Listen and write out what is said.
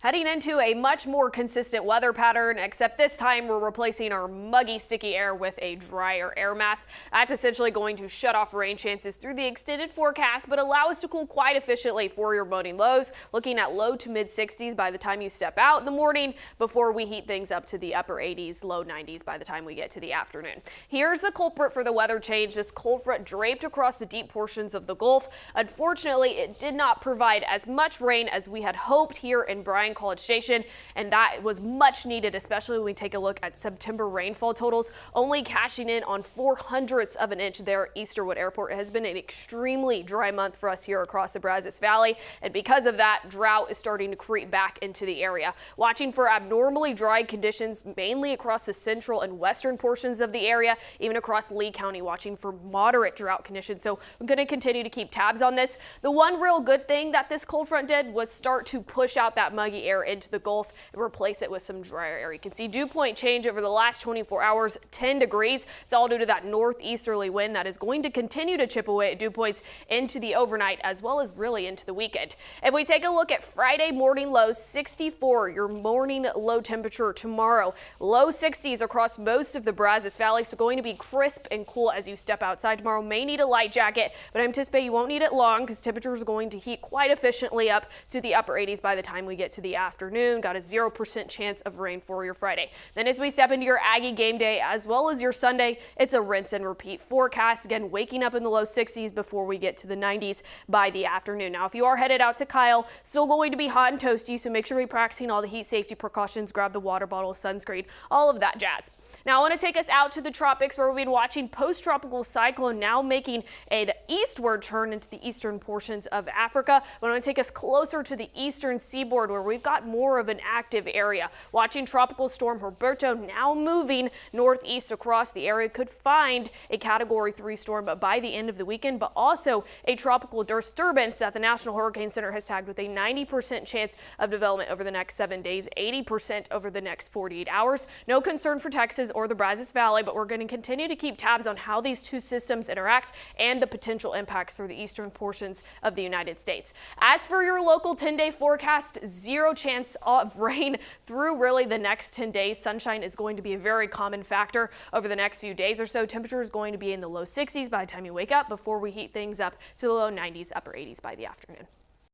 Heading into a much more consistent weather pattern, except this time we're replacing our muggy, sticky air with a drier air mass. That's essentially going to shut off rain chances through the extended forecast, but allow us to cool quite efficiently for your morning lows, looking at low to mid 60s by the time you step out in the morning before we heat things up to the upper 80s, low 90s by the time we get to the afternoon. Here's the culprit for the weather change. This cold front draped across the deep portions of the Gulf. Unfortunately, it did not provide as much rain as we had hoped here in Bryan College Station, and that was much needed, especially when we take a look at September rainfall totals, only cashing in on 0.04 of an inch there at Easterwood Airport. It has been an extremely dry month for us here across the Brazos Valley, and because of that, drought is starting to creep back into the area. Watching for abnormally dry conditions mainly across the central and western portions of the area, even across Lee County, watching for moderate drought conditions. So I'm going to continue to keep tabs on this. The one real good thing that this cold front did was start to push out that muggy air into the Gulf and replace it with some drier air. You can see dew point change over the last 24 hours, 10 degrees. It's all due to that northeasterly wind that is going to continue to chip away at dew points into the overnight as well as really into the weekend. If we take a look at Friday morning lows, 64, your morning low temperature tomorrow. Low 60s across most of the Brazos Valley, so going to be crisp and cool as you step outside tomorrow. May need a light jacket, but I anticipate you won't need it long because temperatures are going to heat quite efficiently up to the upper 80s by the time we get to the afternoon. Got a 0% chance of rain for your Friday. Then as we step into your Aggie game day as well as your Sunday, it's a rinse and repeat forecast. Again, waking up in the low 60s before we get to the 90s by the afternoon. Now, if you are headed out to Kyle, still going to be hot and toasty, so make sure you're practicing all the heat safety precautions. Grab the water bottle, sunscreen, all of that jazz. Now, I want to take us out to the tropics where we've been watching post-tropical cyclone now making an eastward turn into the eastern portions of Africa. But I want to take us closer to the eastern seaboard where we've got more of an active area. Watching tropical storm Roberto now moving northeast across the area, could find a Category 3 storm by the end of the weekend, but also a tropical disturbance that the National Hurricane Center has tagged with a 90% chance of development over the next 7 days, 80% over the next 48 hours. No concern for Texas or the Brazos Valley, but we're going to continue to keep tabs on how these two systems interact and the potential impacts for the eastern portions of the United States. As for your local 10-day forecast, 0 chance of rain through really the next 10 days. Sunshine is going to be a very common factor over the next few days or so. Temperature is going to be in the low 60s by the time you wake up before we heat things up to the low 90s, upper 80s by the afternoon.